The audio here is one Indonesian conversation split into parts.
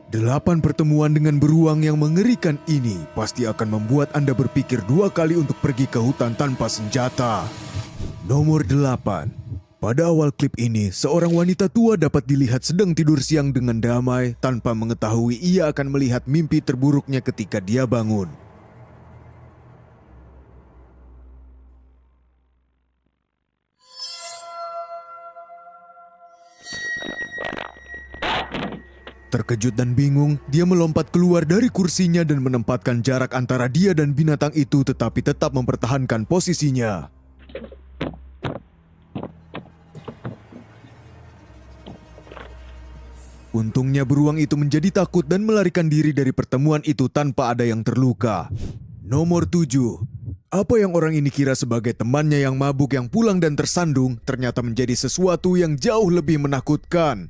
8 pertemuan dengan beruang yang mengerikan ini pasti akan membuat Anda berpikir 2 kali untuk pergi ke hutan tanpa senjata. Nomor 8. Pada awal klip ini, seorang wanita tua dapat dilihat sedang tidur siang dengan damai tanpa mengetahui ia akan melihat mimpi terburuknya ketika dia bangun. Terkejut dan bingung, dia melompat keluar dari kursinya dan menempatkan jarak antara dia dan binatang itu tetapi tetap mempertahankan posisinya. Untungnya beruang itu menjadi takut dan melarikan diri dari pertemuan itu tanpa ada yang terluka. Nomor 7. Apa yang orang ini kira sebagai temannya yang mabuk yang pulang dan tersandung ternyata menjadi sesuatu yang jauh lebih menakutkan.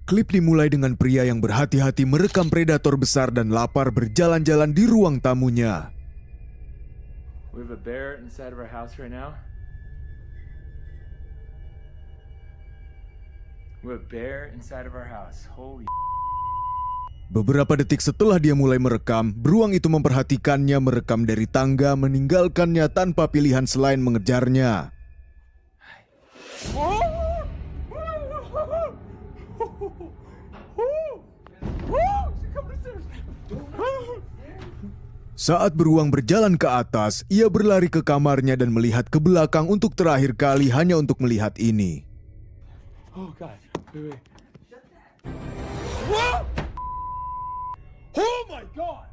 Klip dimulai dengan pria yang berhati-hati merekam predator besar dan lapar berjalan-jalan di ruang tamunya. We have a bear inside of our house right now. We have a bear inside of our house. Holy. Beberapa detik setelah dia mulai merekam, beruang itu memperhatikannya merekam dari tangga, meninggalkannya tanpa pilihan selain mengejarnya. Saat beruang berjalan ke atas, ia berlari ke kamarnya dan melihat ke belakang untuk terakhir kali hanya untuk melihat ini. Oh God. Wait. Whoa! Oh my God.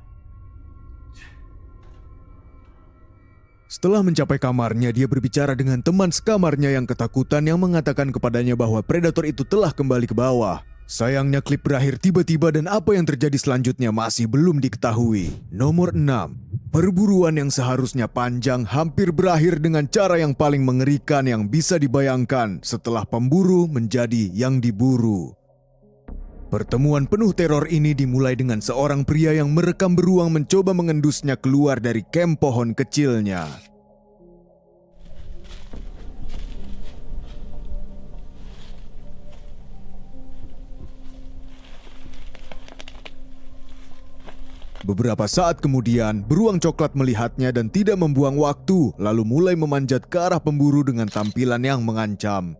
Setelah mencapai kamarnya, dia berbicara dengan teman sekamarnya yang ketakutan yang mengatakan kepadanya bahwa predator itu telah kembali ke bawah. Sayangnya klip berakhir tiba-tiba dan apa yang terjadi selanjutnya masih belum diketahui. Nomor 6. Perburuan yang seharusnya panjang hampir berakhir dengan cara yang paling mengerikan yang bisa dibayangkan setelah pemburu menjadi yang diburu. Pertemuan penuh teror ini dimulai dengan seorang pria yang merekam beruang mencoba mengendusnya keluar dari kem pohon kecilnya. Beberapa saat kemudian, beruang coklat melihatnya dan tidak membuang waktu, lalu mulai memanjat ke arah pemburu dengan tampilan yang mengancam.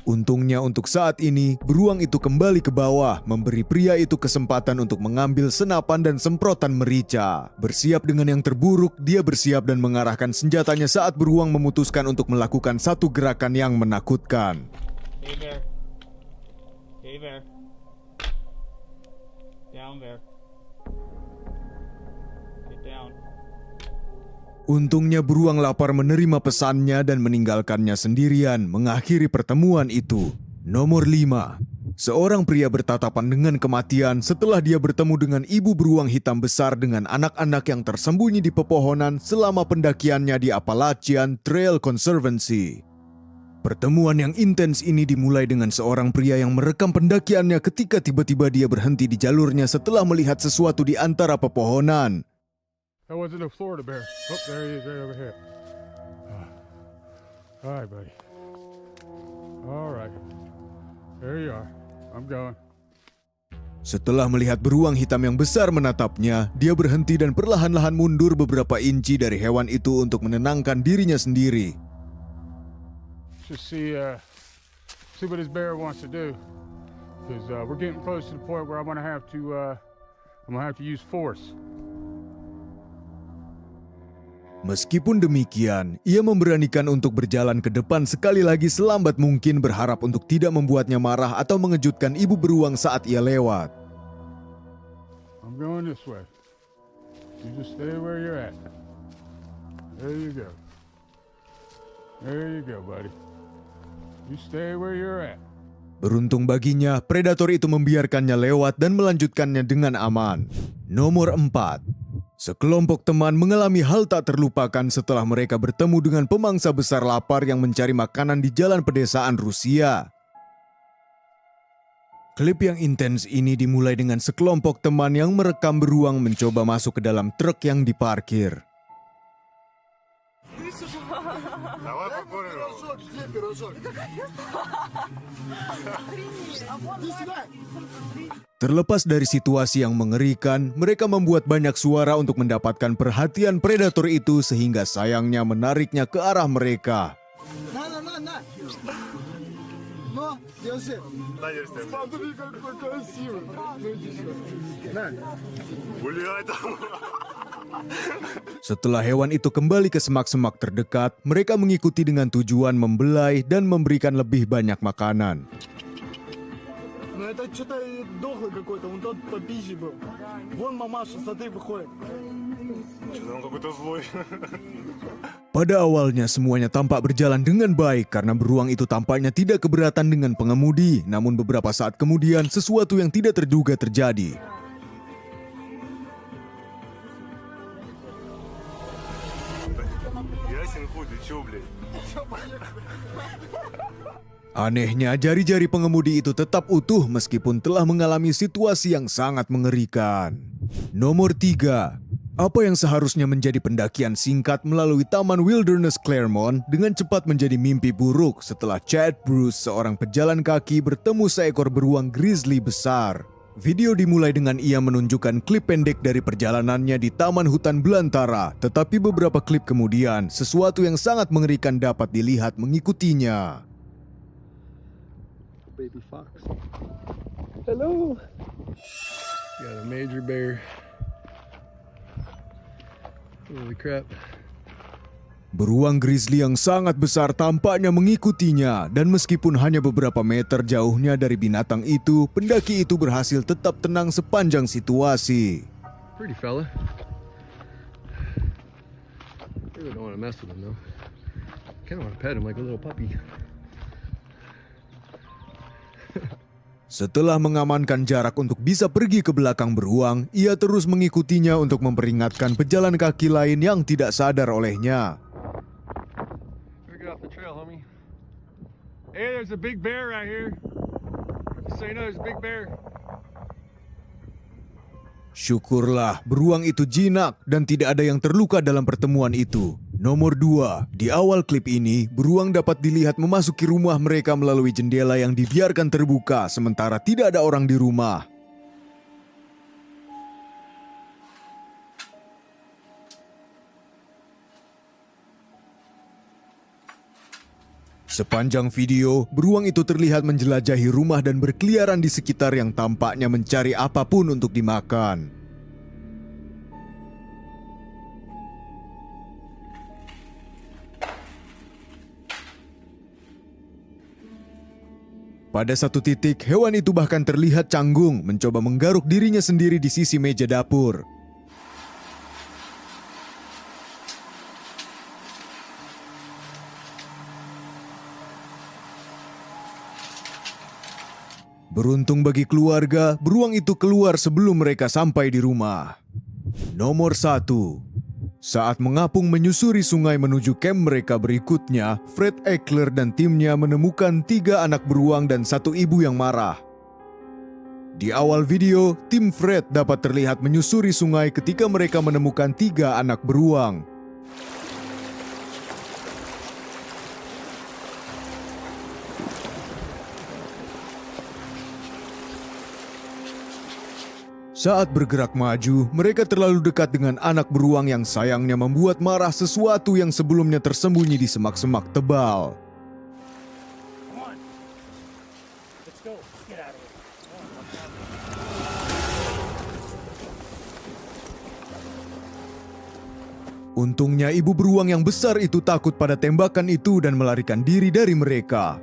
Untungnya untuk saat ini, beruang itu kembali ke bawah, memberi pria itu kesempatan untuk mengambil senapan dan semprotan merica. Bersiap dengan yang terburuk, dia bersiap dan mengarahkan senjatanya saat beruang memutuskan untuk melakukan satu gerakan yang menakutkan. Hey bear. Hey bear. Down bear. Get down. Untungnya beruang lapar menerima pesannya dan meninggalkannya sendirian, mengakhiri pertemuan itu. Nomor 5. Seorang pria bertatapan dengan kematian setelah dia bertemu dengan ibu beruang hitam besar dengan anak-anak yang tersembunyi di pepohonan selama pendakiannya di Appalachian Trail Conservancy. Pertemuan yang intens ini dimulai dengan seorang pria yang merekam pendakiannya ketika tiba-tiba dia berhenti di jalurnya setelah melihat sesuatu di antara pepohonan. That wasn't a Florida bear. Oh, there he is right over here. All right, buddy. All right. There you are. I'm going. Setelah melihat beruang hitam yang besar menatapnya, dia berhenti dan perlahan-lahan mundur beberapa inci dari hewan itu untuk menenangkan dirinya sendiri. Just see what this bear wants to do. Because we're getting close to the point where I'm gonna have to use force. Meskipun demikian, ia memberanikan untuk berjalan ke depan sekali lagi selambat mungkin berharap untuk tidak membuatnya marah atau mengejutkan ibu beruang saat ia lewat. I'm going this way. You just stay where you're at. There you go. There you go, buddy. You stay where you're at. Beruntung baginya, predator itu membiarkannya lewat dan melanjutkannya dengan aman. Nomor 4. Sekelompok teman mengalami hal tak terlupakan setelah mereka bertemu dengan pemangsa besar lapar yang mencari makanan di jalan pedesaan Rusia. Klip yang intens ini dimulai dengan sekelompok teman yang merekam beruang mencoba masuk ke dalam truk yang diparkir. Давай покурим. Terlepas dari situasi yang mengerikan, mereka membuat banyak suara untuk mendapatkan perhatian predator itu sehingga sayangnya menariknya ke arah mereka. Смотри, какой красивый. Гуляй там. Setelah hewan itu kembali ke semak-semak terdekat, mereka mengikuti dengan tujuan membelai dan memberikan lebih banyak makanan. Ну это что-то дохлый какой-то, он тот по пище был. Вон мамаша, смотри, выходит. Что-то он какой-то злой. Pada awalnya semuanya tampak berjalan dengan baik karena beruang itu tampaknya tidak keberatan dengan pengemudi. Namun beberapa saat kemudian sesuatu yang tidak terduga terjadi. Ясен хуй, ты чё, блядь? Anehnya, jari-jari pengemudi itu tetap utuh meskipun telah mengalami situasi yang sangat mengerikan. Nomor 3. Apa yang seharusnya menjadi pendakian singkat melalui Taman Wilderness Claremont dengan cepat menjadi mimpi buruk setelah Chad Bruce, seorang pejalan kaki, bertemu seekor beruang grizzly besar. Video dimulai dengan ia menunjukkan klip pendek dari perjalanannya di Taman Hutan Belantara, tetapi beberapa klip kemudian, sesuatu yang sangat mengerikan dapat dilihat mengikutinya. Baby fox. Hello. Got a major bear. Holy crap. Beruang grizzly yang sangat besar tampaknya mengikutinya, dan meskipun hanya beberapa meter jauhnya dari binatang itu, pendaki itu berhasil tetap tenang sepanjang situasi. Pretty fella. Really don't want to mess with him though. Kind of want to pet him like a little puppy. Setelah mengamankan jarak untuk bisa pergi ke belakang beruang, ia terus mengikutinya untuk memperingatkan pejalan kaki lain yang tidak sadar olehnya. Better get off the trail, homie. Hey, there's a big bear right here. Just so you know, there's a big bear. Syukurlah, beruang itu jinak dan tidak ada yang terluka dalam pertemuan itu. Nomor 2, di awal klip ini, beruang dapat dilihat memasuki rumah mereka melalui jendela yang dibiarkan terbuka, sementara tidak ada orang di rumah. Sepanjang video, beruang itu terlihat menjelajahi rumah dan berkeliaran di sekitar yang tampaknya mencari apapun untuk dimakan. Pada satu titik, hewan itu bahkan terlihat canggung, mencoba menggaruk dirinya sendiri di sisi meja dapur. Beruntung bagi keluarga, beruang itu keluar sebelum mereka sampai di rumah. Nomor 1. Saat mengapung menyusuri sungai menuju kamp mereka berikutnya, Fred Eckler dan timnya menemukan 3 anak beruang dan 1 ibu yang marah. Di awal video, tim Fred dapat terlihat menyusuri sungai ketika mereka menemukan 3 anak beruang. Saat bergerak maju, mereka terlalu dekat dengan anak beruang yang sayangnya membuat marah sesuatu yang sebelumnya tersembunyi di semak-semak tebal. Let's go. Get out of here. Untungnya ibu beruang yang besar itu takut pada tembakan itu dan melarikan diri dari mereka.